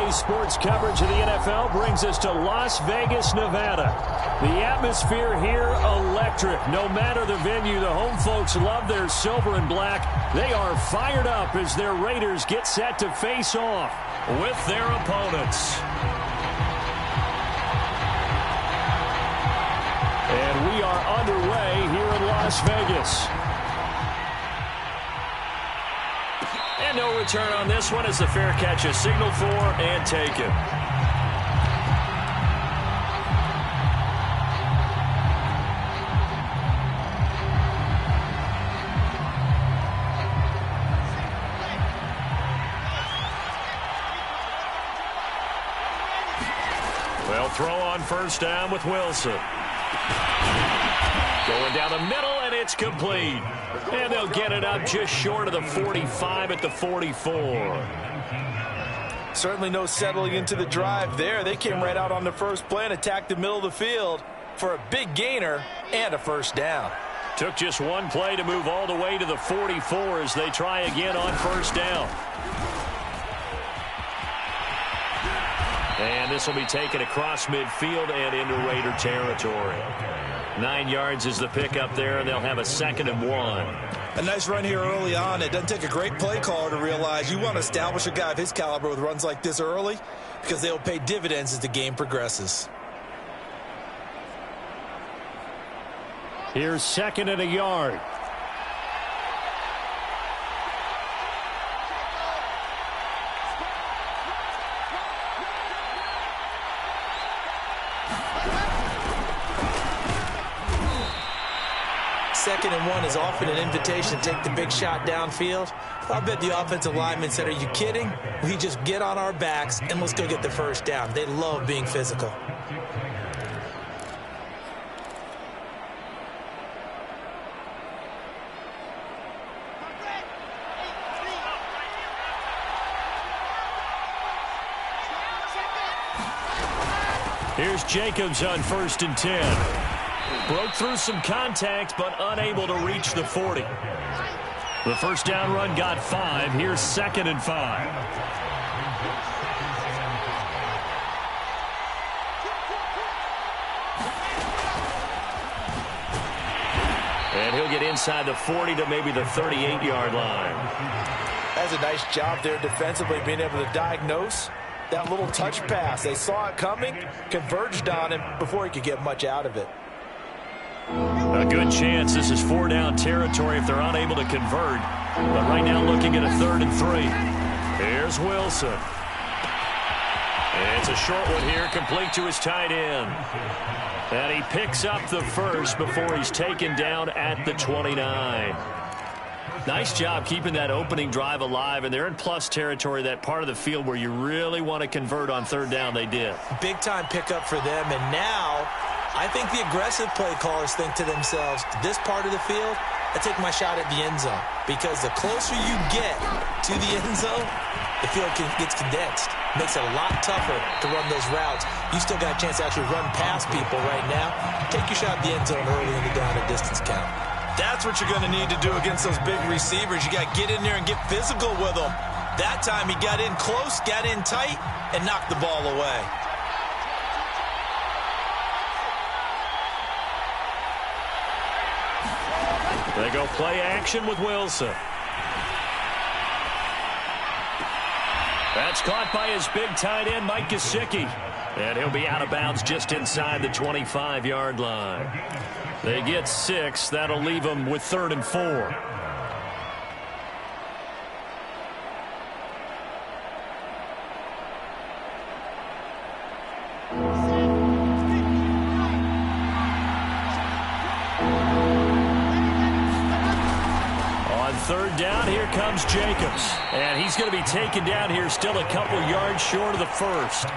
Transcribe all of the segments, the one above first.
Today's sports coverage of the NFL brings us to Las Vegas, Nevada. The atmosphere here, electric. No matter the venue, the home folks love their silver and black. They are fired up as their Raiders get set to face off with their opponents. And we are underway here in Las Vegas. And no return on this one as the fair catch is signaled for and taken. Well, throw on first down with Wilson. Going down the middle, and it's complete. And they'll get it up just short of the 45 at the 44. Certainly no settling into the drive there. They came right out on the first play and attacked the middle of the field for a big gainer and a first down. Took just one play to move all the way to the 44 as they try again on first down. And this will be taken across midfield and into Raider territory. 9 yards is the pickup there, and they'll have a 2nd and 1. A nice run here early on. It doesn't take a great play caller to realize you want to establish a guy of his caliber with runs like this early because they will pay dividends as the game progresses. Here's 2nd and a yard. Second and 1 is often an invitation to take the big shot downfield. I bet the offensive lineman said, are you kidding? We just get on our backs and let's go get the first down. They love being physical. Here's Jacobs on 1st and 10. Broke through some contact, but unable to reach the 40. The first down run got 5. Here's 2nd and 5. And he'll get inside the 40 to maybe the 38-yard line. That's a nice job there defensively, being able to diagnose that little touch pass. They saw it coming, converged on him before he could get much out of it. A good chance this is 4-down territory if they're unable to convert. But right now looking at a 3rd and 3. Here's Wilson. It's a short one here, complete to his tight end. And he picks up the first before he's taken down at the 29. Nice job keeping that opening drive alive, and they're in plus territory, that part of the field where you really want to convert on 3rd down. They did. Big-time pickup for them, and now I think the aggressive play callers think to themselves, this part of the field, I take my shot at the end zone. Because the closer you get to the end zone, the field gets condensed. Makes it a lot tougher to run those routes. You still got a chance to actually run past people right now. Take your shot at the end zone early in the down and distance count. That's what you're going to need to do against those big receivers. You got to get in there and get physical with them. That time he got in close, got in tight, and knocked the ball away. They go play action with Wilson. That's caught by his big tight end, Mike Gesicki. And he'll be out of bounds just inside the 25-yard line. They get 6. That'll leave them with 3rd and 4. Third down, here comes Jacobs. And he's going to be taken down here still a couple yards short of the first.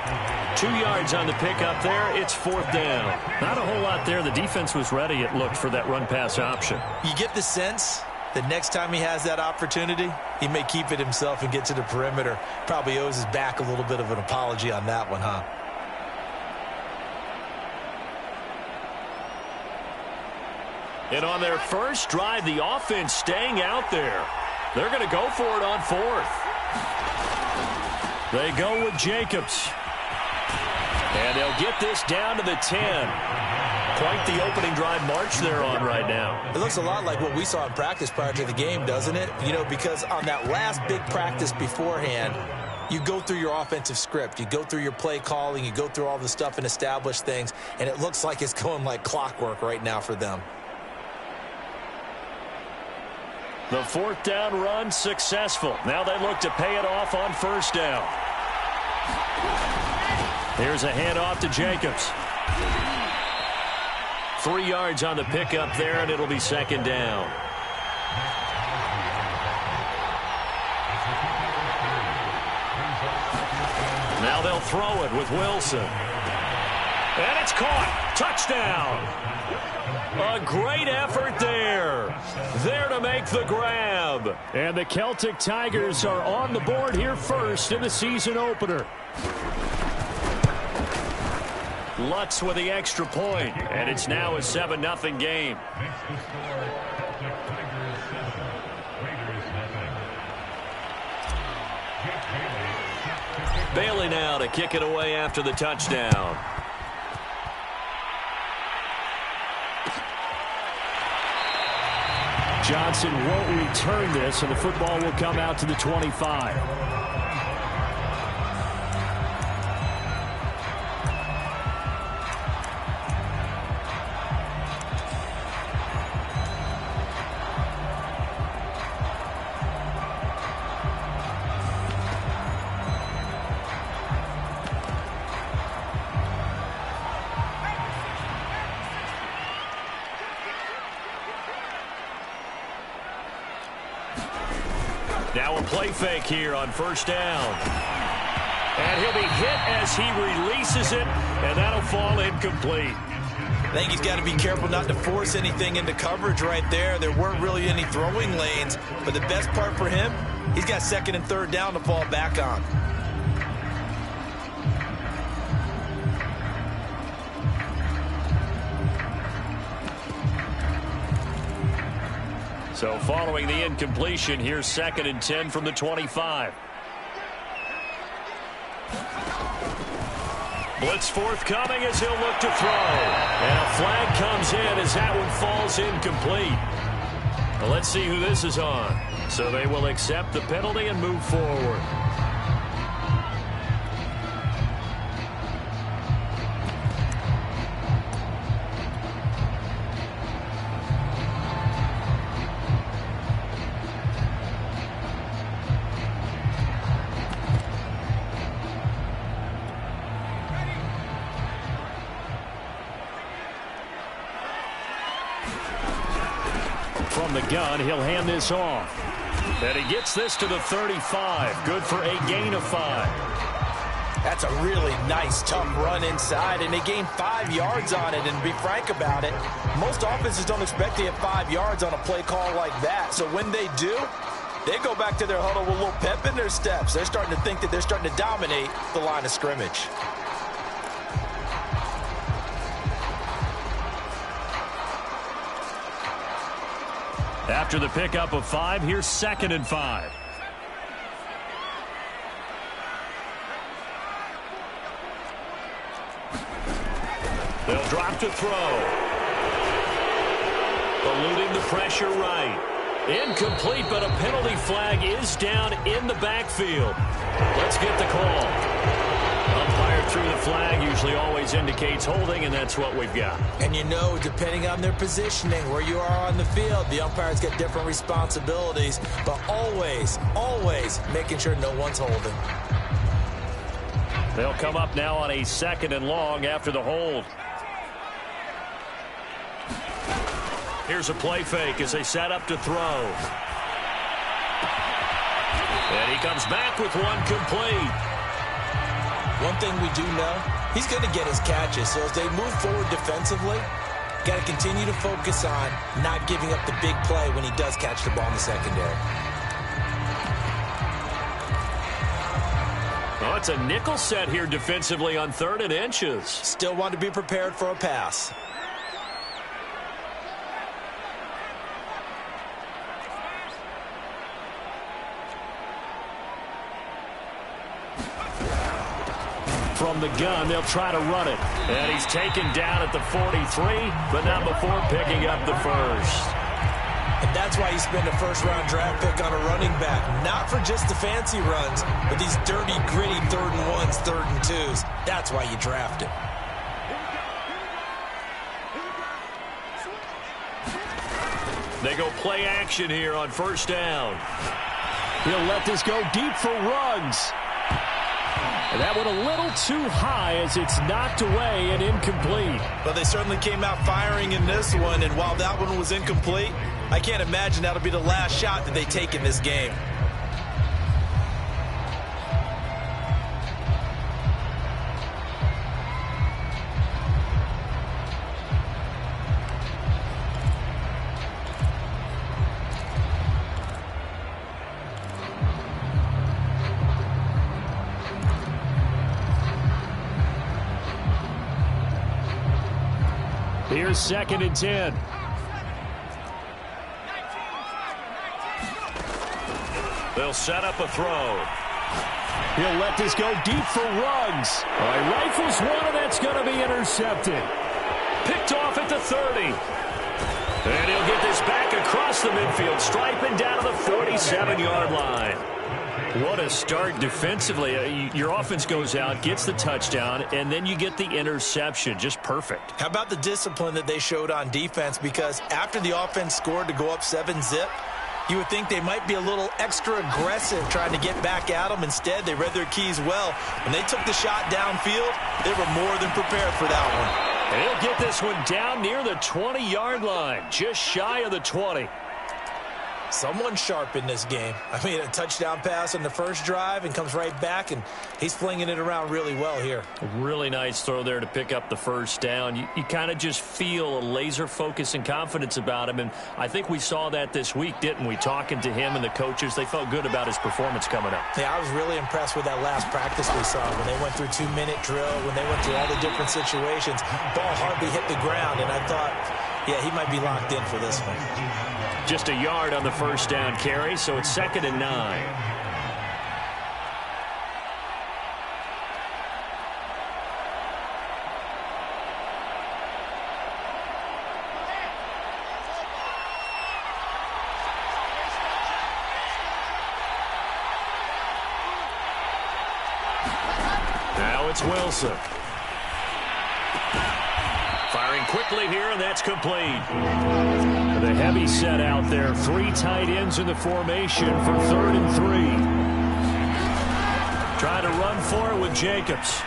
2 yards on the pickup there. It's 4th down. Not a whole lot there. The defense was ready, it looked, for that run-pass option. You get the sense that next time he has that opportunity, he may keep it himself and get to the perimeter. Probably owes his back a little bit of an apology on that one, huh? And on their first drive, the offense staying out there. They're going to go for it on 4th. They go with Jacobs. And they'll get this down to the 10. Quite the opening drive march they're on right now. It looks a lot like what we saw in practice prior to the game, doesn't it? You know, because on that last big practice beforehand, you go through your offensive script. You go through your play calling. You go through all the stuff and establish things. And it looks like it's going like clockwork right now for them. The fourth down run successful. Now they look to pay it off on first down. Here's a handoff to Jacobs. 3 yards on the pickup there, and it'll be second down. Now they'll throw it with Wilson. And it's caught. Touchdown. A great effort there. There to make the grab. And the Celtic Tigers are on the board here first in the season opener. Lutz with the extra point, and it's now a 7-0 game. Bailey now to kick it away after the touchdown. Johnson won't return this, and the football will come out to the 25. Now a play fake here on first down. And he'll be hit as he releases it, and that'll fall incomplete. I think he's got to be careful not to force anything into coverage right there. There weren't really any throwing lanes, but the best part for him, he's got second and third down to fall back on. So following the incompletion, here's second and 10 from the 25. Blitz forthcoming as he'll look to throw. And a flag comes in as that one falls incomplete. Well, let's see who this is on. So they will accept the penalty and move forward. From the gun, he'll hand this off. And he gets this to the 35. Good for a gain of 5. That's a really nice, tough run inside, and they gained 5 yards on it. And to be frank about it, most offenses don't expect to get 5 yards on a play call like that. So when they do, they go back to their huddle with a little pep in their steps. They're starting to think that they're starting to dominate the line of scrimmage. After the pickup of 5, here's second and 5. They'll drop to throw. Eluding the pressure right. Incomplete, but a penalty flag is down in the backfield. Let's get the call. Umpire threw the flag, usually always indicates holding, and that's what we've got. And you know, depending on their positioning, where you are on the field, the umpires get different responsibilities, but always, always making sure no one's holding. They'll come up now on a second and long after the hold. Here's a play fake as they set up to throw. And he comes back with one complete. One thing we do know, he's going to get his catches. So as they move forward defensively, got to continue to focus on not giving up the big play when he does catch the ball in the secondary. Oh, it's a nickel set here defensively on 3rd and inches. Still want to be prepared for a pass. from the gun. They'll try to run it. And he's taken down at the 43, but not before picking up the first. And that's why you spend a first-round draft pick on a running back. Not for just the fancy runs, but these dirty, gritty 3rd and 1s, 3rd and 2s. That's why you draft him. They go play action here on first down. He'll let this go deep for Ruggs. And that went a little too high as it's knocked away and incomplete. But they certainly came out firing in this one, and while that one was incomplete, I can't imagine that'll be the last shot that they take in this game. Here's 2nd and 10. They'll set up a throw. He'll let this go deep for Ruggs. Rifles one, and that's going to be intercepted. Picked off at the 30. And he'll get this back across the midfield, striping down to the 47-yard line. What a start defensively. Your offense goes out, gets the touchdown, and then you get the interception. Just perfect. How about the discipline that they showed on defense? Because after the offense scored to go up 7-zip, you would think they might be a little extra aggressive trying to get back at them. Instead, they read their keys well. When they took the shot downfield, they were more than prepared for that one. And he'll get this one down near the 20-yard line, just shy of the 20. Someone sharp in this game. I mean, a touchdown pass on the first drive and comes right back, and he's flinging it around really well here. Really nice throw there to pick up the first down. You kind of just feel a laser focus and confidence about him, and I think we saw that this week, didn't we? Talking to him and the coaches, they felt good about his performance coming up. Yeah, I was really impressed with that last practice we saw when they went through 2-minute drill, when they went through all the different situations. Ball hardly hit the ground, and I thought, yeah, he might be locked in for this one. Just a yard on the first down carry, so it's 2nd and 9. Now it's Wilson. Firing quickly here, and that's complete. The heavy set out there. 3 tight ends in the formation for 3rd and 3. Trying to run for it with Jacobs.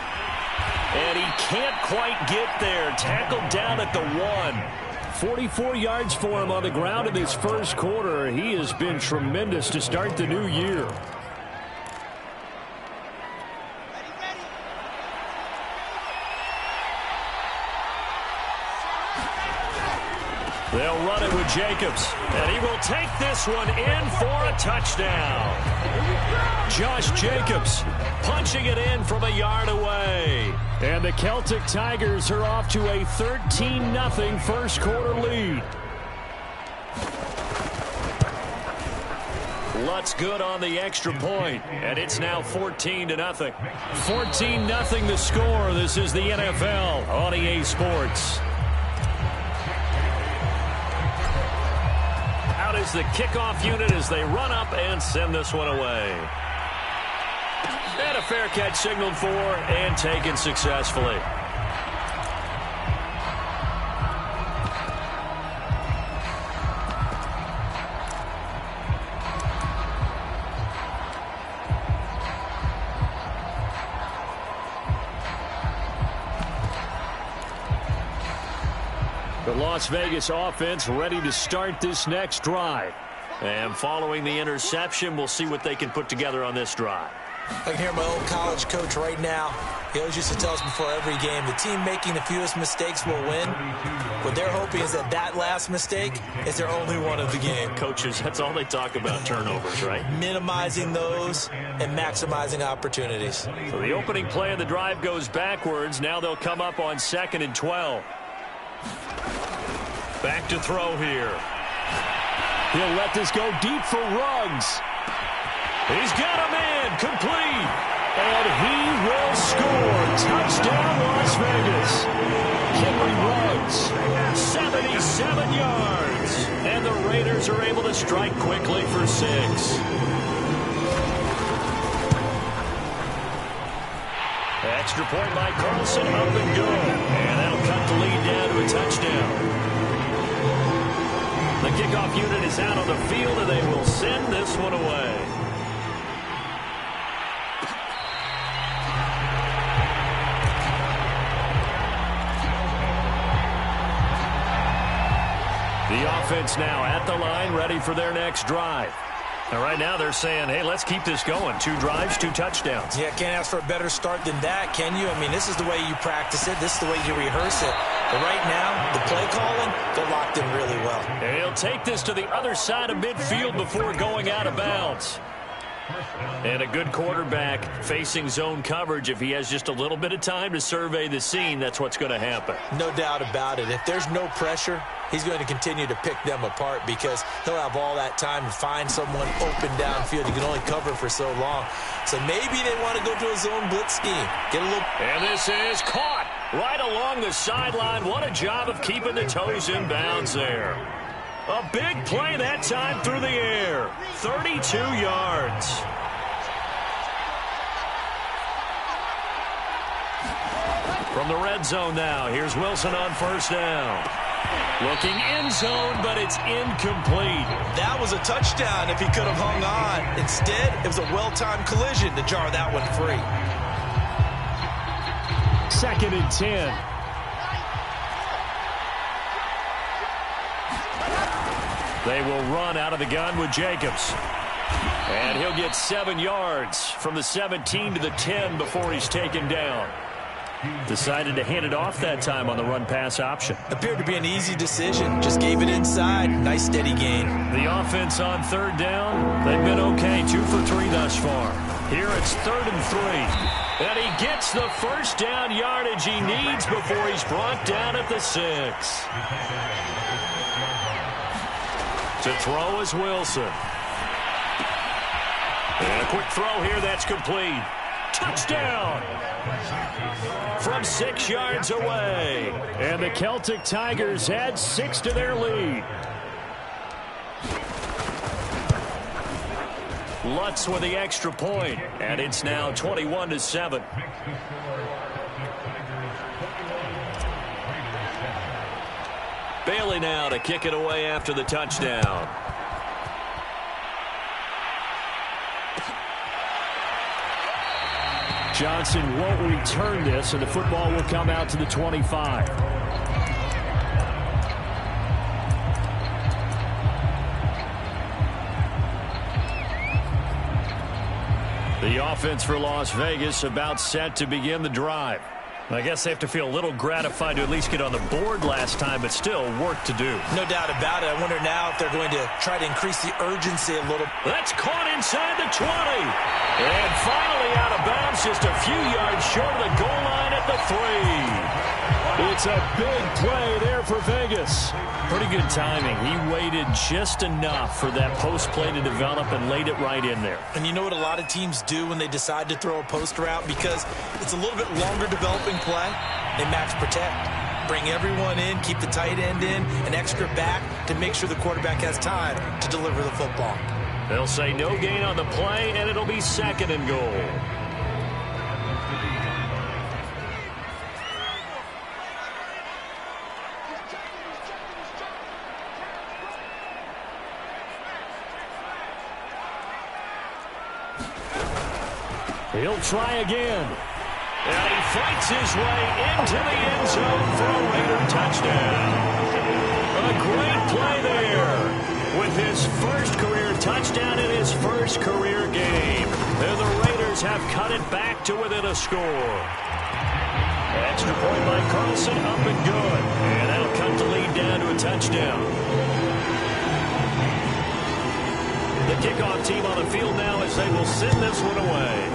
And he can't quite get there. Tackled down at the 1. 44 yards for him on the ground in this first quarter. He has been tremendous to start the new year. They'll run it with Jacobs, and he will take this one in for a touchdown. Josh Jacobs punching it in from a yard away. And the Celtic Tigers are off to a 13-0 first quarter lead. Lutz good on the extra point, and it's now 14-0. 14-0 the score. This is the NFL on EA Sports. Is the kickoff unit as they run up and send this one away. And a fair catch signaled for and taken successfully. The Las Vegas offense ready to start this next drive. And following the interception, we'll see what they can put together on this drive. I can hear my old college coach right now. He always used to tell us before every game, the team making the fewest mistakes will win. What they're hoping is that that last mistake is their only one of the game. Coaches, that's all they talk about, turnovers, right? Minimizing those and maximizing opportunities. So the opening play of the drive goes backwards. Now they'll come up on 2nd and 12. Back to throw here. He'll let this go deep for Ruggs. He's got him in. Complete. And he will score. Touchdown, Las Vegas. Henry Ruggs, 77 yards. And the Raiders are able to strike quickly for 6. Extra point by Carlson, up and good. And that'll cut the lead down to a touchdown. The kickoff unit is out on the field, and they will send this one away. The offense now at the line, ready for their next drive. And right now they're saying, hey, let's keep this going. 2 drives, 2 touchdowns. Yeah, can't ask for a better start than that, can you? I mean, this is the way you practice it. This is the way you rehearse it. But right now, the play calling, they're locked in really well. And he'll take this to the other side of midfield before going out of bounds. And a good quarterback facing zone coverage. If he has just a little bit of time to survey the scene, that's what's going to happen. No doubt about it. If there's no pressure, he's going to continue to pick them apart because he'll have all that time to find someone open downfield. He can only cover for so long. So maybe they want to go to a zone blitz scheme. Get a little. And this is caught right along the sideline. What a job of keeping the toes in bounds there. A big play that time through the air. 32 yards. From the red zone now, here's Wilson on first down. Looking end zone, but it's incomplete. That was a touchdown if he could have hung on. Instead, it was a well-timed collision to jar that one free. 2nd and 10. They will run out of the gun with Jacobs. And he'll get 7 yards from the 17 to the 10 before he's taken down. Decided to hand it off that time on the run-pass option. Appeared to be an easy decision. Just gave it inside. Nice steady gain. The offense on 3rd down, they've been okay. 2 for 3 thus far. Here it's 3rd and 3. And he gets the first down yardage he needs before he's brought down at the 6. To throw is Wilson. And a quick throw here that's complete. Touchdown! From 6 yards away. And the Celtic Tigers add 6 to their lead. Lutz with the extra point, and it's now 21-7. Bailey now to kick it away after the touchdown. Johnson won't return this, and the football will come out to the 25. The offense for Las Vegas about set to begin the drive. I guess they have to feel a little gratified to at least get on the board last time, but still work to do. No doubt about it. I wonder now if they're going to try to increase the urgency a little. That's caught inside the 20. And finally out of bounds, just a few yards short of the goal line at the 3. It's a big play there for Vegas. Pretty good timing. He waited just enough for that post play to develop and laid it right in there. And you know what a lot of teams do when they decide to throw a post route? Because it's a little bit longer developing play. They max protect. Bring everyone in, keep the tight end in, an extra back to make sure the quarterback has time to deliver the football. They'll say no gain on the play, and it'll be 2nd and goal. He'll try again. And he fights his way into the end zone for a Raider touchdown. A great play there with his first career touchdown in his first career game. And the Raiders have cut it back to within a score. Extra point by Carlson, up and good. And that'll cut the lead down to a touchdown. The kickoff team on the field now as they will send this one away.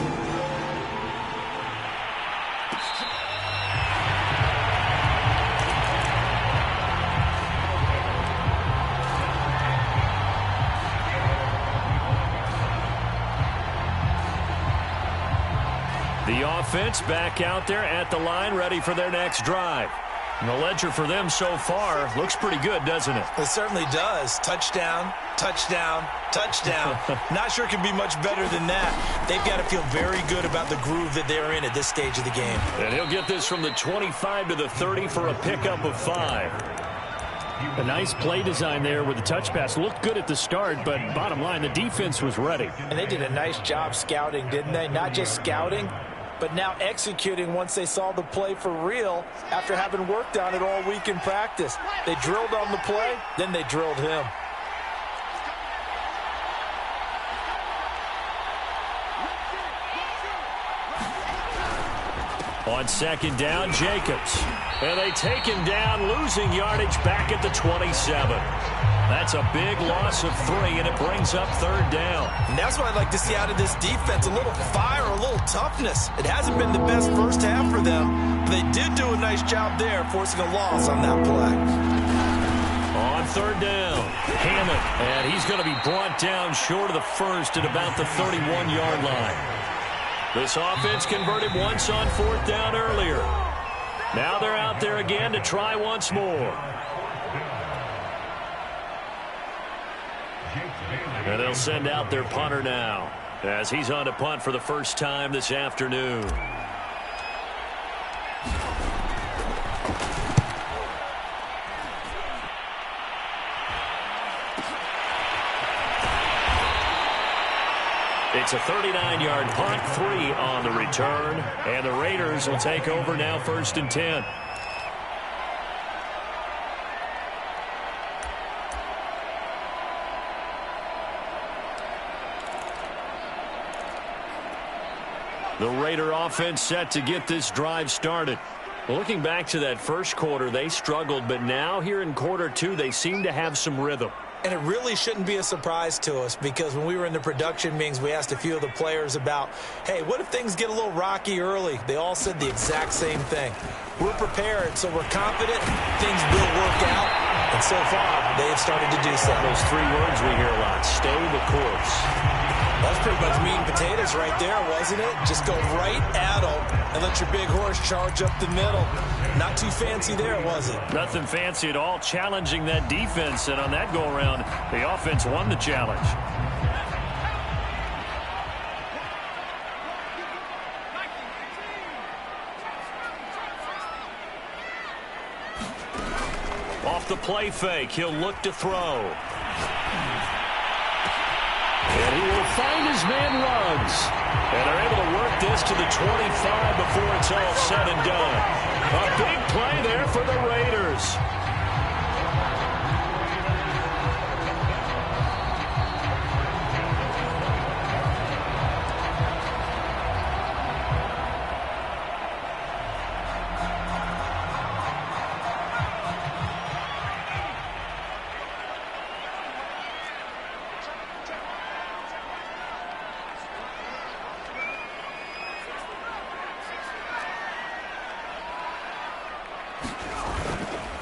offense back out there at the line, ready for their next drive. And the ledger for them so far looks pretty good, doesn't it? It certainly does. Touchdown, touchdown, touchdown. Not sure it can be much better than that. They've got to feel very good about the groove that they're in at this stage of the game. And he'll get this from the 25 to the 30 for a pickup of 5. A nice play design there with the touch pass. Looked good at the start, but bottom line, the defense was ready. And they did a nice job scouting, didn't they? Not just scouting, but now executing once they saw the play for real after having worked on it all week in practice. They drilled on the play, then they drilled him. On second down, Jacobs. And they take him down, losing yardage back at the 27. That's a big loss of 3, and it brings up third down. And that's what I'd like to see out of this defense, a little fire, a little toughness. It hasn't been the best first half for them, but they did do a nice job there, forcing a loss on that play. On third down, Hammond, and he's going to be brought down short of the first at about the 31-yard line. This offense converted once on fourth down earlier. Now they're out there again to try once more. And they'll send out their punter now, as he's on to punt for the first time this afternoon. It's a 39-yard punt, 3 on the return, and the Raiders will take over now, 1st and 10. The Raider offense set to get this drive started. Looking back to that first quarter, they struggled, but now here in quarter 2, they seem to have some rhythm. And it really shouldn't be a surprise to us, because when we were in the production meetings, we asked a few of the players about, hey, what if things get a little rocky early? They all said the exact same thing. We're prepared, so we're confident things will work out. And so far, they have started to do so. Those 3 words we hear a lot: stay the course. That's pretty much meat and potatoes right there, wasn't it? Just go right at them and let your big horse charge up the middle. Not too fancy there, was it? Nothing fancy at all, challenging that defense, and on that go-around, the offense won the challenge. Off the play fake, he'll look to throw. And he will find his man Ruggs. And they're able to work this to the 25 before it's all said and done. A big play there for the Raiders.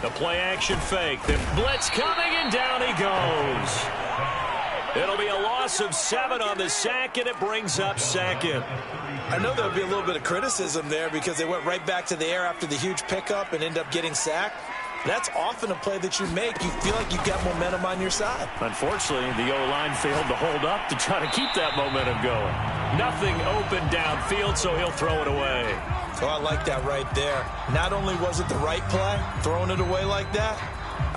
The play-action fake. The blitz coming, and down he goes. It'll be a loss of 7 on the sack, and it brings up second. I know there'll be a little bit of criticism there because they went right back to the air after the huge pickup and end up getting sacked. That's often a play that you make. You feel like you've got momentum on your side. Unfortunately, the O-line failed to hold up to try to keep that momentum going. Nothing open downfield, so he'll throw it away. Oh, I like that right there. Not only was it the right play, throwing it away like that,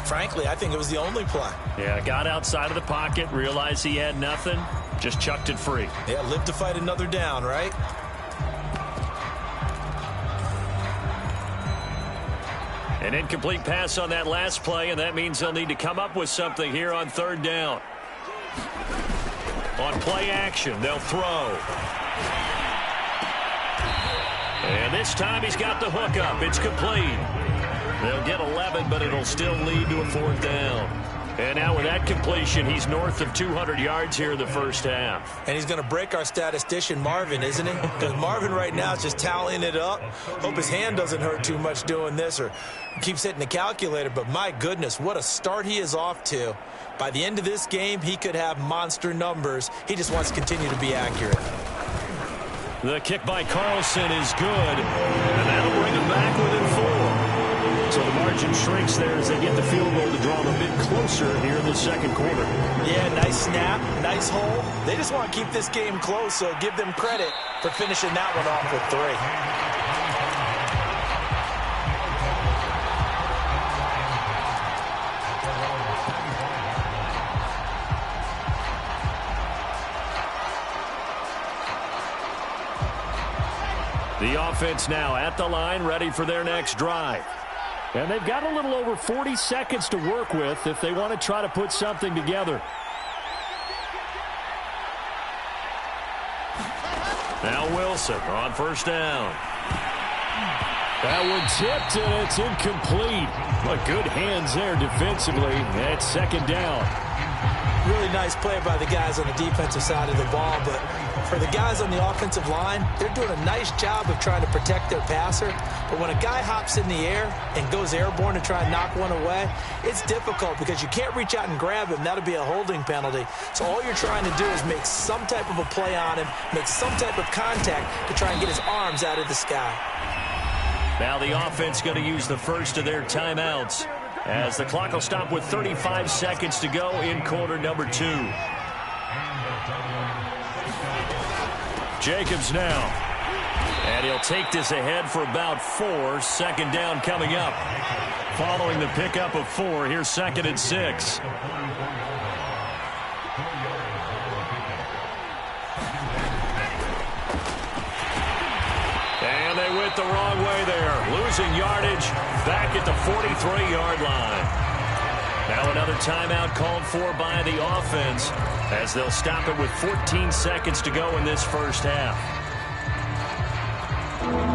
frankly, I think it was the only play. Yeah, got outside of the pocket, realized he had nothing, just chucked it free. Yeah, live to fight another down, right? An incomplete pass on that last play, and that means they'll need to come up with something here on third down. On play action, they'll throw. And this time he's got the hook up. It's complete. They'll get 11, but it'll still lead to a fourth down. And now with that completion, he's north of 200 yards here in the first half. And he's going to break our statistician, Marvin, isn't he? Because Marvin right now is just tallying it up. Hope his hand doesn't hurt too much doing this or keeps hitting the calculator. But my goodness, what a start he is off to. By the end of this game, he could have monster numbers. He just wants to continue to be accurate. The kick by Carlson is good, and that'll bring them back within 4. So the margin shrinks there as they get the field goal to draw them a bit closer here in the second quarter. Yeah, nice snap, nice hole. They just want to keep this game close, so give them credit for finishing that one off with 3. The offense now at the line, ready for their next drive. And they've got a little over 40 seconds to work with if they want to try to put something together. Now Wilson on first down. That one tipped, and it's incomplete. But good hands there defensively at second down. Really nice play by the guys on the defensive side of the ball, but for the guys on the offensive line, they're doing a nice job of trying to protect their passer. But when a guy hops in the air and goes airborne to try and knock one away, it's difficult because you can't reach out and grab him. That'll be a holding penalty. So all you're trying to do is make some type of a play on him, make some type of contact to try and get his arms out of the sky. Now the offense going to use the first of their timeouts, as the clock will stop with 35 seconds to go in quarter number 2. Jacobs now. And he'll take this ahead for about 4. Second down coming up. Following the pickup of 4, here's 2nd and 6. And they went the wrong way there. Losing yardage back at the 43-yard line. Now another timeout called for by the offense as they'll stop it with 14 seconds to go in this first half.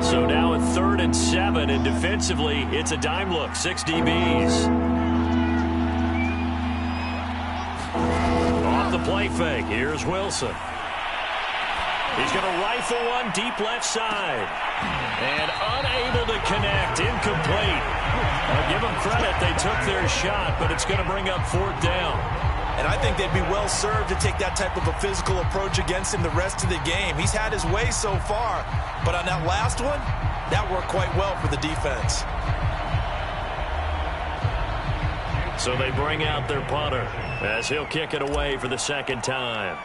So now a 3rd and 7, and defensively it's a dime look, 6 DBs. Off the play fake, here's Wilson. He's going to rifle one deep left side. And unable to connect, incomplete. I'll give them credit, they took their shot, but it's going to bring up 4th down. And I think they'd be well served to take that type of a physical approach against him the rest of the game. He's had his way so far, but on that last one, that worked quite well for the defense. So they bring out their punter as he'll kick it away for the second time.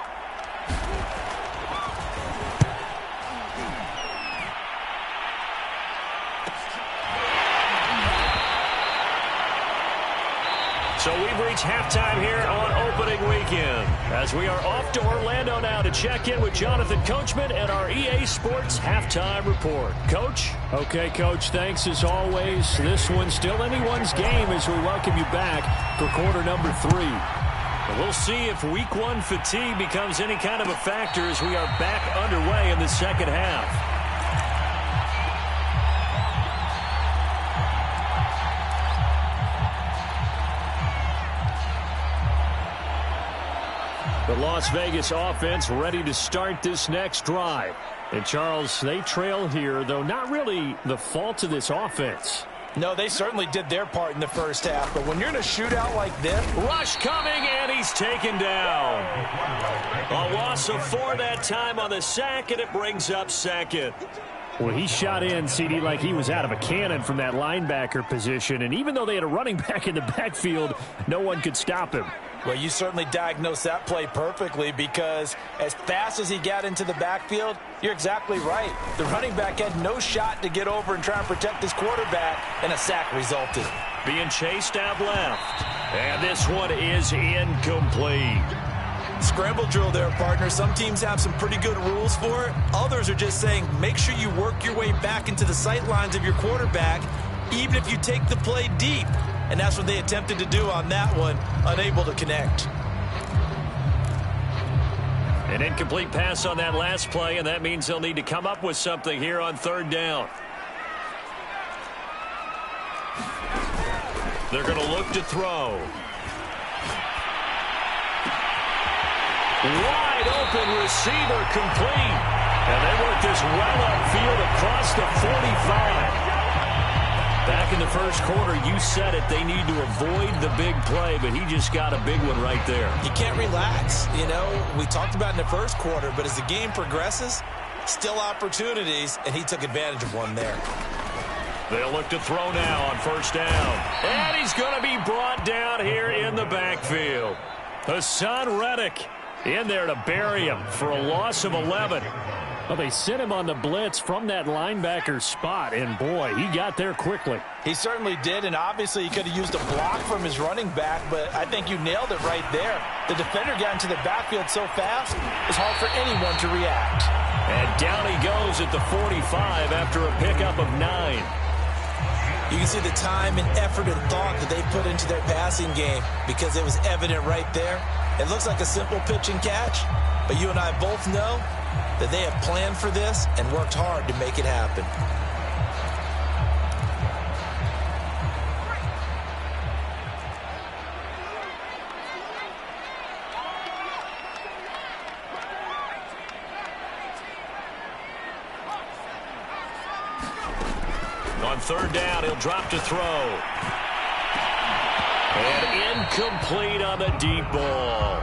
So we've reached halftime here on opening weekend as we are off to Orlando now to check in with Jonathan Coachman and our EA Sports Halftime Report. Coach? Okay, Coach, thanks as always. This one's still anyone's game as we welcome you back for quarter number 3. But we'll see if week 1 fatigue becomes any kind of a factor as we are back underway in the second half. The Las Vegas offense ready to start this next drive. And, Charles, they trail here, though not really the fault of this offense. No, they certainly did their part in the first half. But when you're in a shootout like this... Rush coming, and he's taken down. A loss of 4 that time on the sack, and it brings up 2nd. Well, he shot in, CD, like he was out of a cannon from that linebacker position. And even though they had a running back in the backfield, no one could stop him. Well, you certainly diagnosed that play perfectly because as fast as he got into the backfield, you're exactly right. The running back had no shot to get over and try and protect his quarterback, and a sack resulted. Being chased out left. And this one is incomplete. Scramble drill there, partner. Some teams have some pretty good rules for it. Others are just saying make sure you work your way back into the sight lines of your quarterback, even if you take the play deep. And that's what they attempted to do on that one, unable to connect. An incomplete pass on that last play, and that means they'll need to come up with something here on 3rd down. They're going to look to throw. Wide open receiver complete. And they work this well upfield across the 45. Back in the first quarter, you said it, they need to avoid the big play, but he just got a big one right there. You can't relax. You know, we talked about in the first quarter, but as the game progresses, Still opportunities, and he took advantage of one there. They'll look to throw now on first down. And he's going to be brought down here in the backfield. Hassan Reddick in there to bury him for a loss of 11. Well, they sent him on the blitz from that linebacker spot, and boy, he got there quickly. He certainly did, and obviously he could have used a block from his running back, but I think you nailed it right there. The defender got into the backfield so fast, it's hard for anyone to react. And down he goes at the 45 after a pickup of 9. You can see the time and effort and thought that they put into their passing game because it was evident right there. It looks like a simple pitch and catch, but you and I both know that they have planned for this and worked hard to make it happen. On third down, he'll drop to throw. And incomplete on the deep ball.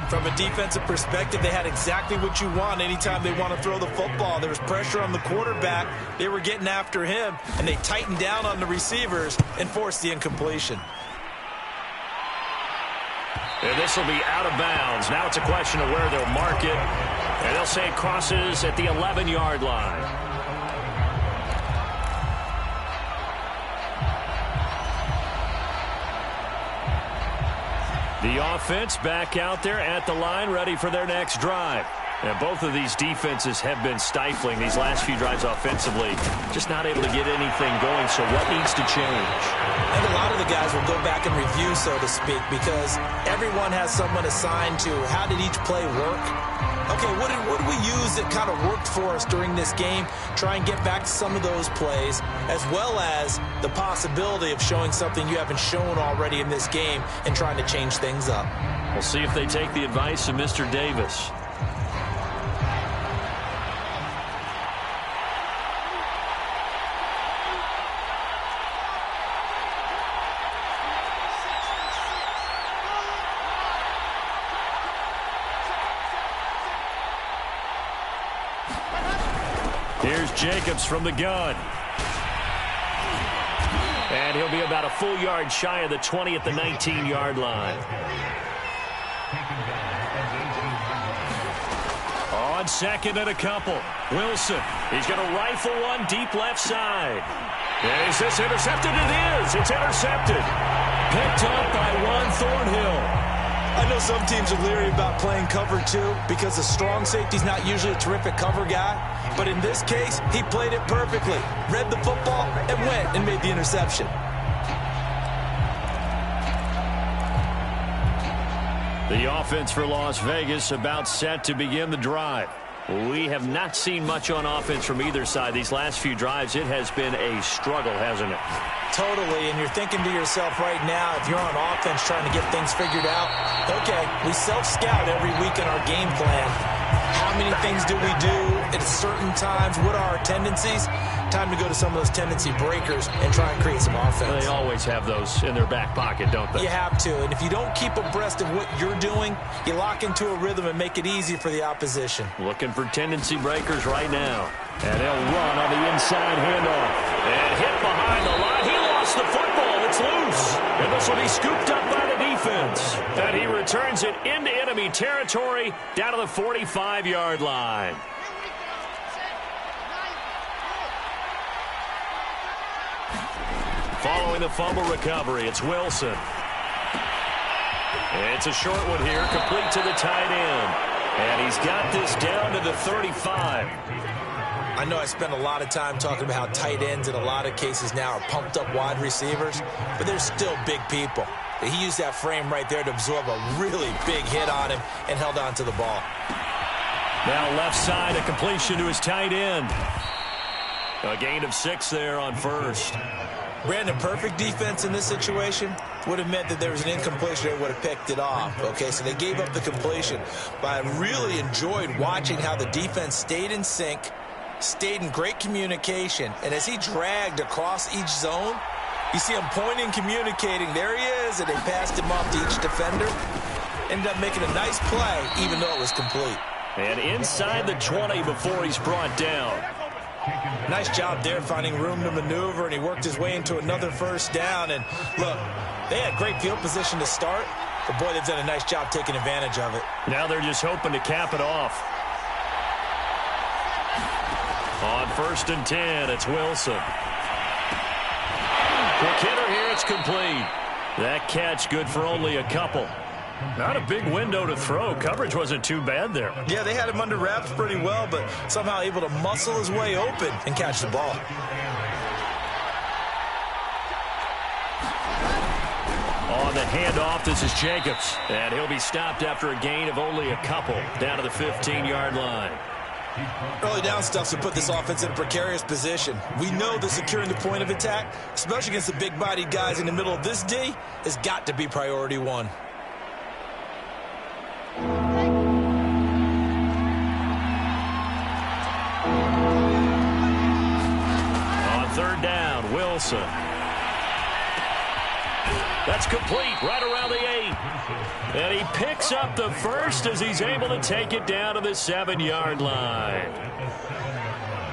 From a defensive perspective, they had exactly what you want anytime they want to throw the football. There was pressure on the quarterback. They were getting after him, and they tightened down on the receivers and forced the incompletion. And this will be out of bounds. Now it's a question of where they'll mark it. And they'll say it crosses at the 11-yard line. The offense back out there at the line, ready for their next drive. And both of these defenses have been stifling these last few drives offensively. Just not able to get anything going, so what needs to change? I think a lot of the guys will go back and review, so to speak, because everyone has someone assigned to how did each play work. Okay, what did we use that kind of worked for us during this game? Try and get back to some of those plays, as well as the possibility of showing something you haven't shown already in this game and trying to change things up. We'll see if they take the advice of Mr. Davis. Here's Jacobs from the gun. And he'll be about a full yard shy of the 20 at the 19-yard line. On second and a couple. Wilson. He's going to rifle one deep left side. And is this intercepted? It is. It's intercepted. Picked up by Juan Thornhill. I know some teams are leery about playing cover two because the strong safety's not usually a terrific cover guy. But in this case, he played it perfectly. Read the football and went and made the interception. The offense for Las Vegas about set to begin the drive. We have not seen much on offense from either side. These last few drives, it has been a struggle, hasn't it? Totally, and you're thinking to yourself right now, if you're on offense trying to get things figured out, okay, we self-scout every week in our game plan. How many things do we do at certain times? What are our tendencies? Time to go to some of those tendency breakers and try and create some offense. They always have those in their back pocket, don't they? You have to, and if you don't keep abreast of what you're doing, you lock into a rhythm and make it easy for the opposition. Looking for tendency breakers right now. And he'll run on the inside handoff. And hit behind the line. He lost the football. It's loose. And this will be scooped up by the defense. And he returns it into enemy territory down to the 45-yard line. Following the fumble recovery, it's Wilson. It's a short one here, complete to the tight end. And he's got this down to the 35. I know I spent a lot of time talking about how tight ends in a lot of cases now are pumped up wide receivers, but they're still big people. He used that frame right there to absorb a really big hit on him and held on to the ball. Now left side, a completion to his tight end. A gain of 6 there on first. Brandon, perfect defense in this situation would have meant that there was an incompletion. They would have picked it off. Okay, so they gave up the completion. But I really enjoyed watching how the defense stayed in sync, stayed in great communication, and as he dragged across each zone, you see him pointing, communicating. There he is, and they passed him off to each defender. Ended up making a nice play, even though it was complete. And inside the 20 before he's brought down. Nice job there finding room to maneuver, and he worked his way into another first down. And look, they had great field position to start, but boy, they've done a nice job taking advantage of it. Now they're just hoping to cap it off. On 1st and 10, it's Wilson. Quick hitter here, it's complete. That catch good for only a couple. Not a big window to throw. Coverage wasn't too bad there. Yeah, they had him under wraps pretty well, but somehow able to muscle his way open and catch the ball. On the handoff, this is Jacobs. And he'll be stopped after a gain of only a couple down to the 15-yard line. Early down stuff to put this offense in a precarious position. We know that securing the point of attack, especially against the big-bodied guys in the middle of this D, has got to be priority one. On 3rd down, Wilson. That's complete right around the 8. And he picks up the first as he's able to take it down to the 7-yard line.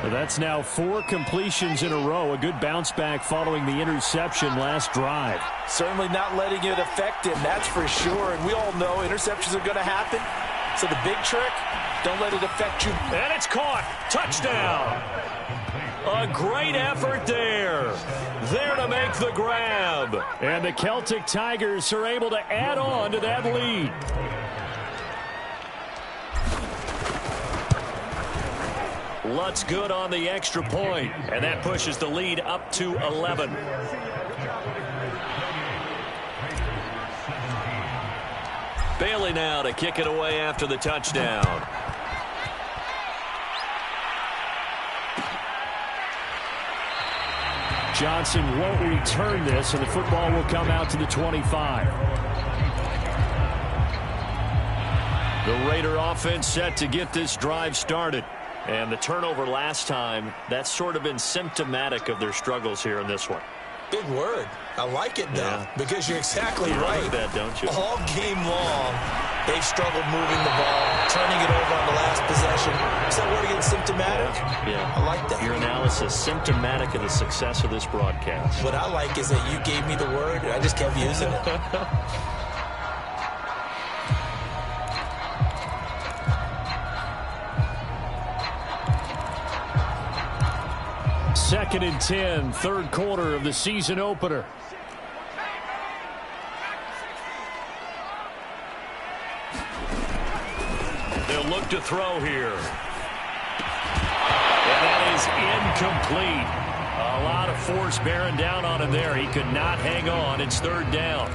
That's now 4 completions in a row. A good bounce back following the interception last drive. Certainly not letting it affect him, that's for sure. And we all know interceptions are going to happen. So the big trick, don't let it affect you. And it's caught. Touchdown. A great effort there. There to make the grab. And the Celtic Tigers are able to add on to that lead. Lutz good on the extra point, and that pushes the lead up to 11. Bailey now to kick it away after the touchdown. Johnson won't return this, and the football will come out to the 25. The Raider offense set to get this drive started. And the turnover last time, that's sort of been symptomatic of their struggles here in this one. Big word. I like it, though, because you're exactly right. You like that, don't you? All game long, they've struggled moving the ball, turning it over on the last possession. Is that word again, symptomatic? Yeah. I like that. Your analysis, symptomatic of the success of this broadcast. What I like is that you gave me the word, and I just kept using it. 2nd and 10, 3rd quarter of the season opener. They'll look to throw here. And that is incomplete. A lot of force bearing down on him there. He could not hang on. It's 3rd down.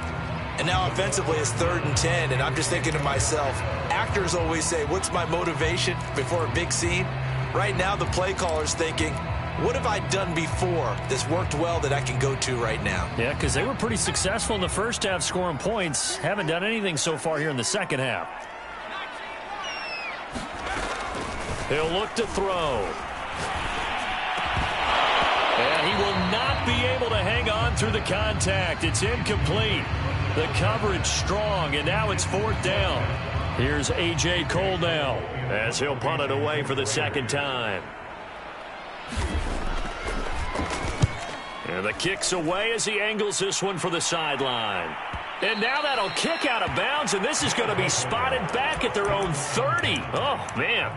And now offensively it's 3rd and 10, and I'm just thinking to myself, actors always say, what's my motivation before a big scene? Right now the play caller's thinking, what have I done before that's worked well that I can go to right now? Yeah, because they were pretty successful in the first half scoring points. Haven't done anything so far here in the second half. He'll look to throw. And he will not be able to hang on through the contact. It's incomplete. The coverage strong, and now it's 4th down. Here's A.J. Cole now as he'll punt it away for the 2nd time. And the kick's away as he angles this one for the sideline. And now that'll kick out of bounds, and this is going to be spotted back at their own 30. Oh, man.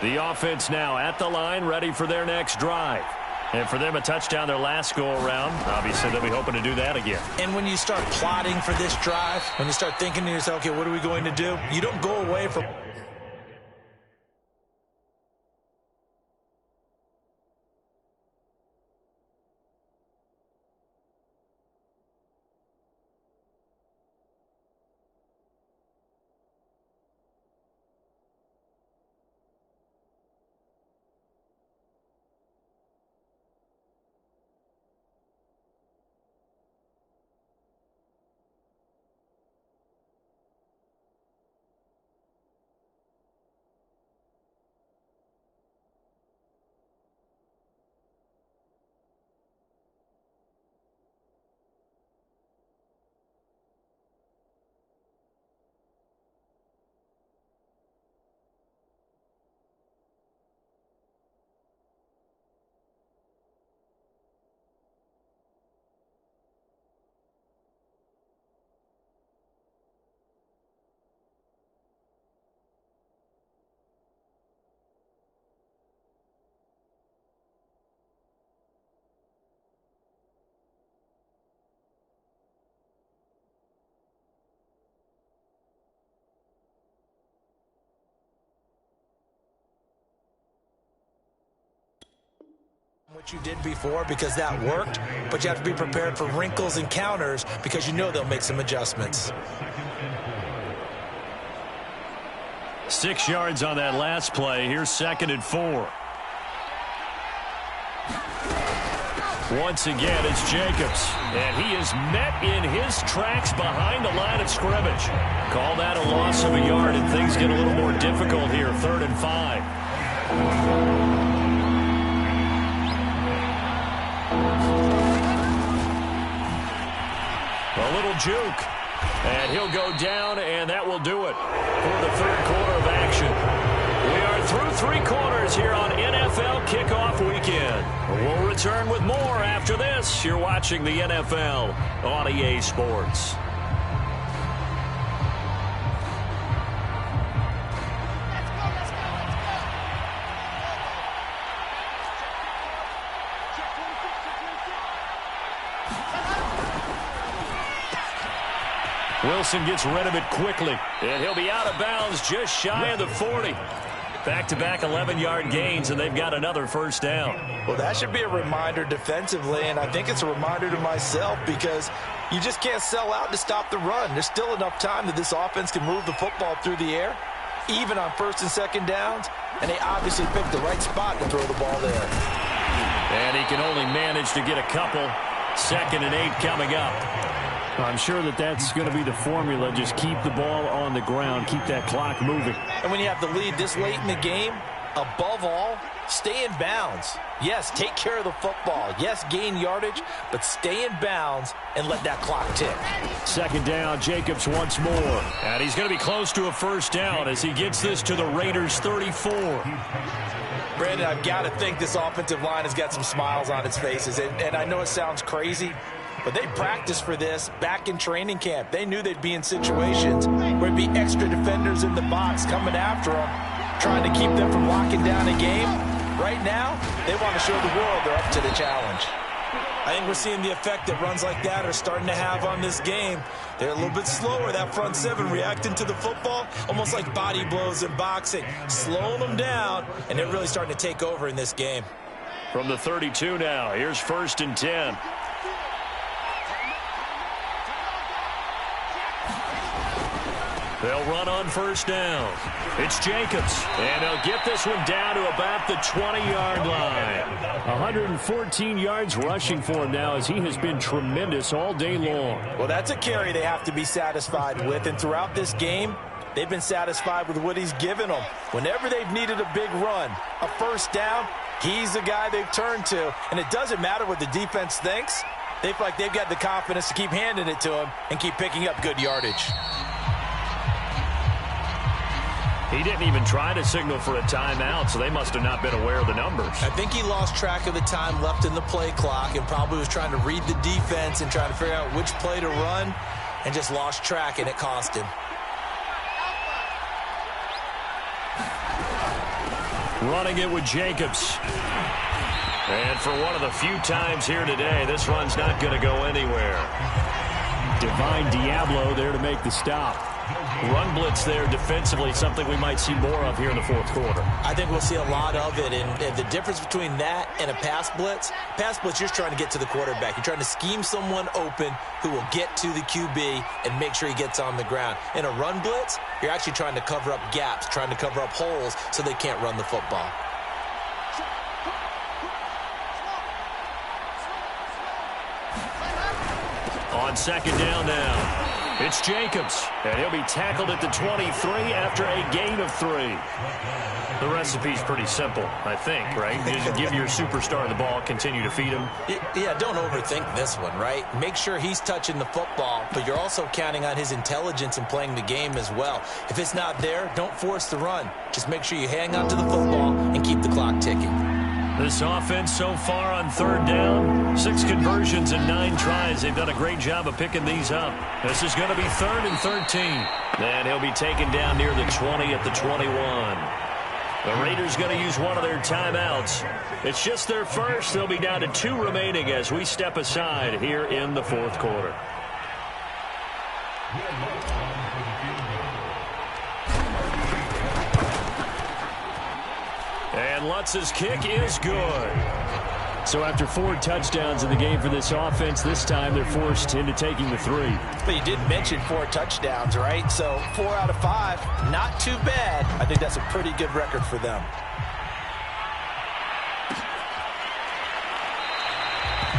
The offense now at the line, ready for their next drive. And for them, a touchdown their last go-around. Obviously, they'll be hoping to do that again. And when you start plotting for this drive, when you start thinking to yourself, okay, what are we going to do? You don't go away from what you did before because that worked, but you have to be prepared for wrinkles and counters because you know they'll make some adjustments. 6 yards on that last play. Here's 2nd and 4. Once again, it's Jacobs, and he is met in his tracks behind the line of scrimmage. Call that a loss of a yard, and things get a little more difficult here, 3rd and 5. A little juke, and he'll go down, and that will do it for the 3rd quarter of action. We are through 3 quarters here on NFL Kickoff Weekend. We'll return with more after this. You're watching the NFL on EA Sports. Wilson gets rid of it quickly, and he'll be out of bounds just shy of the 40. Back-to-back 11-yard gains, and they've got another first down. Well, that should be a reminder defensively, and I think it's a reminder to myself because you just can't sell out to stop the run. There's still enough time that this offense can move the football through the air, even on 1st and 2nd downs, and they obviously picked the right spot to throw the ball there. And he can only manage to get a couple. 2nd and 8 coming up. I'm sure that's going to be the formula. Just keep the ball on the ground. Keep that clock moving. And when you have the lead this late in the game, above all, stay in bounds. Yes, take care of the football. Yes, gain yardage, but stay in bounds and let that clock tick. 2nd down, Jacobs once more. And he's going to be close to a first down as he gets this to the Raiders' 34. Brandon, I've got to think this offensive line has got some smiles on its faces. And I know it sounds crazy, but they practiced for this back in training camp. They knew they'd be in situations where it'd be extra defenders in the box coming after them, trying to keep them from locking down a game. Right now, they want to show the world they're up to the challenge. I think we're seeing the effect that runs like that are starting to have on this game. They're a little bit slower, that front 7, reacting to the football, almost like body blows in boxing, slowing them down, and they're really starting to take over in this game. From the 32 now, here's 1st and 10. They'll run on first down. It's Jacobs, and they'll get this one down to about the 20-yard line. 114 yards rushing for him now as he has been tremendous all day long. Well, that's a carry they have to be satisfied with, and throughout this game, they've been satisfied with what he's given them. Whenever they've needed a big run, a first down, he's the guy they've turned to, and it doesn't matter what the defense thinks. They feel like they've got the confidence to keep handing it to him and keep picking up good yardage. He didn't even try to signal for a timeout, so they must have not been aware of the numbers. I think he lost track of the time left in the play clock and probably was trying to read the defense and trying to figure out which play to run and just lost track, and it cost him. Running it with Jacobs. And for one of the few times here today, this run's not going to go anywhere. Divine Diablo there to make the stop. Run blitz there defensively, something we might see more of here in the 4th quarter. I think we'll see a lot of it, and the difference between that and a pass blitz, you're trying to get to the quarterback. You're trying to scheme someone open who will get to the QB and make sure he gets on the ground. In a run blitz, you're actually trying to cover up gaps, trying to cover up holes so they can't run the football. On 2nd down now. It's Jacobs, and he'll be tackled at the 23 after a gain of 3. The recipe's pretty simple, I think, right? You just give your superstar the ball, continue to feed him. Yeah, don't overthink this one, right? Make sure he's touching the football, but you're also counting on his intelligence in playing the game as well. If it's not there, don't force the run. Just make sure you hang on to the football and keep the clock ticking. This offense so far on 3rd down, 6 conversions and 9 tries. They've done a great job of picking these up. This is going to be 3rd and 13. And he'll be taken down near the 20 at the 21. The Raiders going to use one of their timeouts. It's just their first. They'll be down to 2 remaining as we step aside here in the 4th quarter. And Lutz's kick is good. So after 4 touchdowns in the game for this offense, this time they're forced into taking the 3. But you did mention 4 touchdowns, right? So 4 out of 5, not too bad. I think that's a pretty good record for them.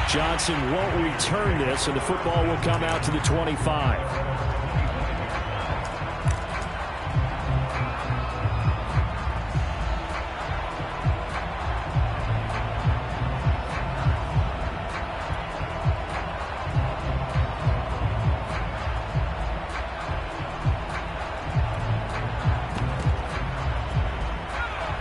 Johnson won't return this, and the football will come out to the 25.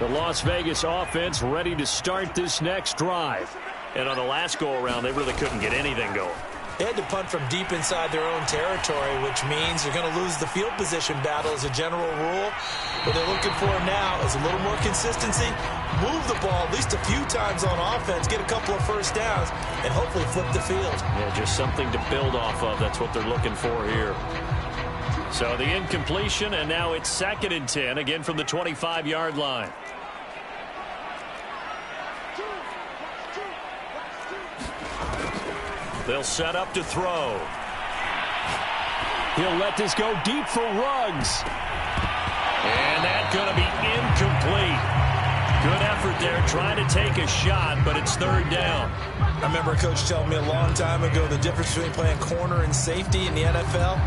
The Las Vegas offense ready to start this next drive. And on the last go-around, they really couldn't get anything going. They had to punt from deep inside their own territory, which means you're going to lose the field position battle as a general rule. What they're looking for now is a little more consistency, move the ball at least a few times on offense, get a couple of first downs, and hopefully flip the field. Yeah, just something to build off of. That's what they're looking for here. So the incompletion, and now it's 2nd and 10, again from the 25-yard line. They'll set up to throw. He'll let this go deep for Ruggs. And that's going to be incomplete. Good effort there trying to take a shot, but it's 3rd down. I remember a coach telling me a long time ago the difference between playing corner and safety in the NFL.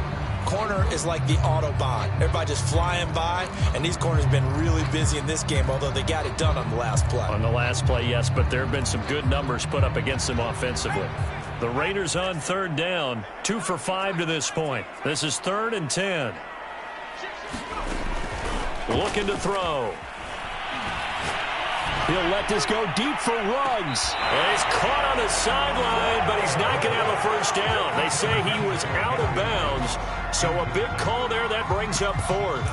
Corner is like the Autobahn. Everybody just flying by, and these corners have been really busy in this game, although they got it done on the last play. On the last play, yes, but there have been some good numbers put up against them offensively. The Raiders on 3rd down, 2 for 5 to this point. This is 3rd and 10. Looking to throw. He'll let this go deep for Ruggs. And he's caught on the sideline, but he's not going to have a first down. They say he was out of bounds, so a big call there that brings up 4th.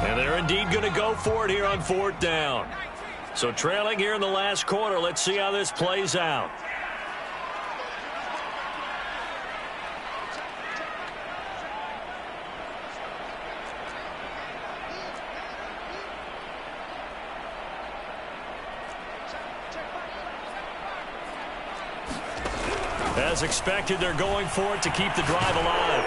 And they're indeed going to go for it here on 4th down. So trailing here in the last quarter. Let's see how this plays out. As expected, they're going for it to keep the drive alive.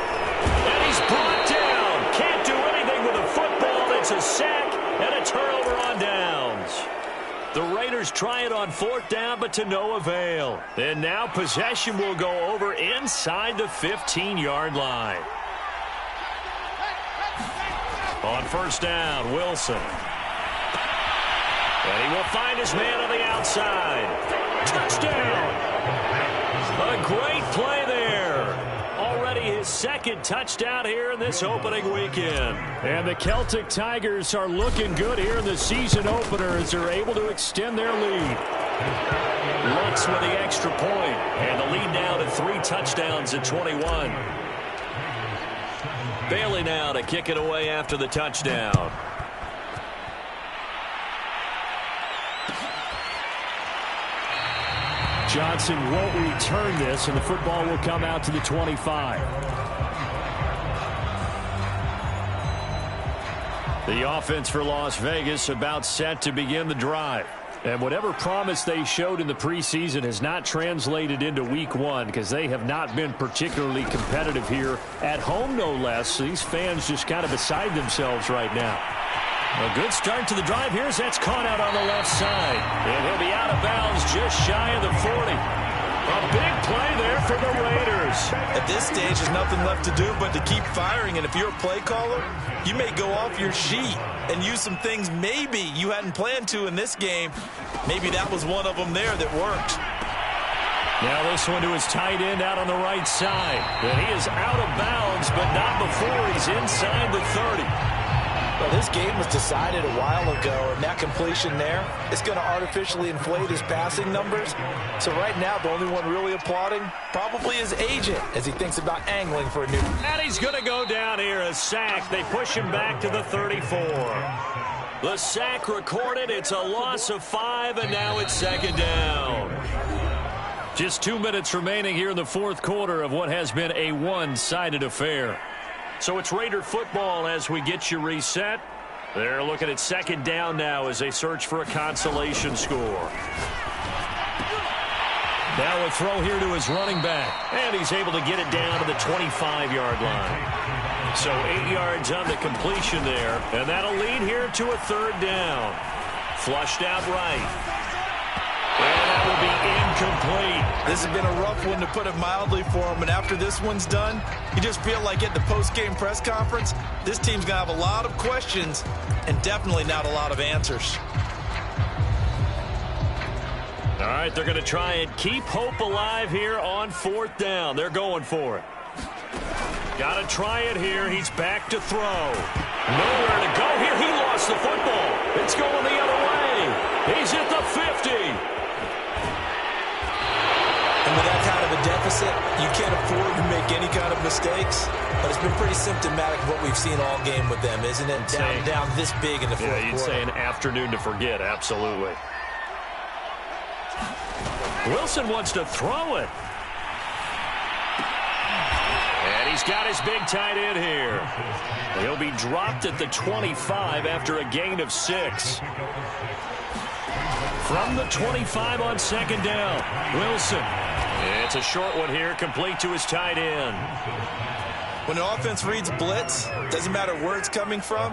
And he's brought down. Can't do anything with a football. It's a sack and a turnover on downs. The Raiders try it on 4th down, but to no avail. And now possession will go over inside the 15-yard line. On 1st down, Wilson. And he will find his man on the outside. Touchdown! A great play there. Already his 2nd touchdown here in this opening weekend. And the Celtic Tigers are looking good here in the season opener as they're able to extend their lead. Lutz with the extra point, and the lead now to 3 touchdowns at 21. Bailey now to kick it away after the touchdown. Johnson won't return this, and the football will come out to the 25. The offense for Las Vegas about set to begin the drive. And whatever promise they showed in the preseason has not translated into week 1 because they have not been particularly competitive here at home, no less. So these fans just kind of beside themselves right now. A good start to the drive here as that's caught out on the left side. And he'll be out of bounds just shy of the 40. A big play there for the Raiders. At this stage, there's nothing left to do but to keep firing. And if you're a play caller, you may go off your sheet and use some things maybe you hadn't planned to in this game. Maybe that was one of them there that worked. Now this one to his tight end out on the right side. And he is out of bounds, but not before he's inside the 30. Well, this game was decided a while ago, and that completion there is going to artificially inflate his passing numbers. So right now, the only one really applauding probably his agent as he thinks about angling for a new. And he's going to go down here, a sack. They push him back to the 34. The sack recorded. It's a loss of 5, and now it's 2nd down. Just 2 minutes remaining here in the 4th quarter of what has been a one-sided affair. So it's Raider football as we get you reset. They're looking at second down now as they search for a consolation score. Now a throw here to his running back. And he's able to get it down to the 25-yard line. So 8 yards on the completion there. And that'll lead here to a third down. Flushed out right. And that will be incomplete. This has been a rough one, to put it mildly, for him. And after this one's done, you just feel like at the post-game press conference, this team's going to have a lot of questions and definitely not a lot of answers. All right, they're going to try and keep hope alive here on fourth down. They're going for it. Got to try it here. He's back to throw. Nowhere to go here. He lost the football. It's going the other way. He's at the 50. And with that kind of a deficit, you can't afford to make any kind of mistakes. But it's been pretty symptomatic of what we've seen all game with them, isn't it? Down this big in the fourth quarter. Yeah, you'd say an afternoon to forget. Absolutely. Wilson wants to throw it. And he's got his big tight end here. He'll be dropped at the 25 after a gain of 6. From the 25 on second down, Wilson. It's a short one here, complete to his tight end. When an offense reads blitz, doesn't matter where it's coming from,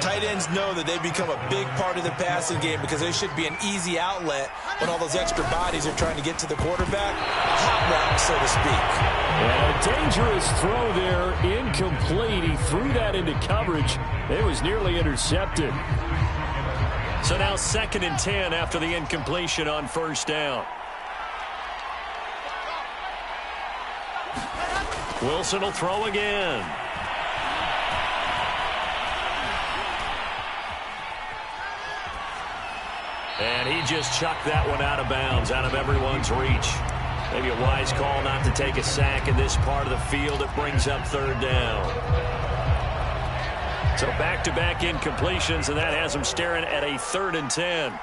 tight ends know that they become a big part of the passing game because they should be an easy outlet when all those extra bodies are trying to get to the quarterback. A hot route, so to speak. And a dangerous throw there, incomplete. He threw that into coverage. It was nearly intercepted. So now 2nd and 10 after the incompletion on first down. Wilson will throw again. And he just chucked that one out of bounds, out of everyone's reach. Maybe a wise call not to take a sack in this part of the field. It brings up third down. So back-to-back incompletions, and that has him staring at a 3rd and 10.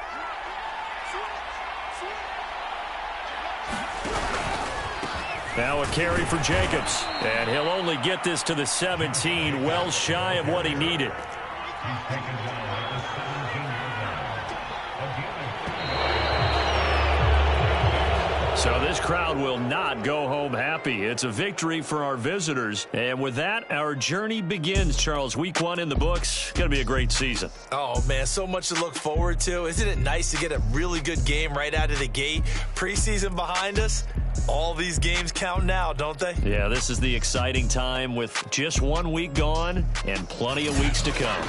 Now a carry for Jacobs, and he'll only get this to the 17, well shy of what he needed. So this crowd will not go home happy. It's a victory for our visitors. And with that, our journey begins, Charles. Week 1 in the books. Going to be a great season. Oh, man, so much to look forward to. Isn't it nice to get a really good game right out of the gate? Preseason behind us. All these games count now, don't they? Yeah, this is the exciting time with just 1 week gone and plenty of weeks to come.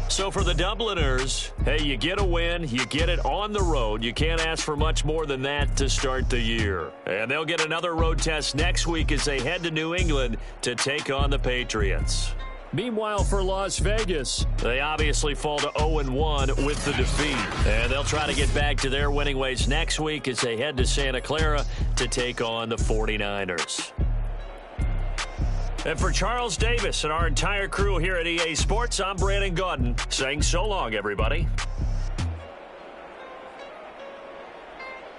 So for the Dubliners, hey, you get a win, you get it on the road. You can't ask for much more than that to start the year. And they'll get another road test next week as they head to New England to take on the Patriots. Meanwhile, for Las Vegas, they obviously fall to 0-1 with the defeat. And they'll try to get back to their winning ways next week as they head to Santa Clara to take on the 49ers. And for Charles Davis and our entire crew here at EA Sports, I'm Brandon Gaudin saying so long, everybody.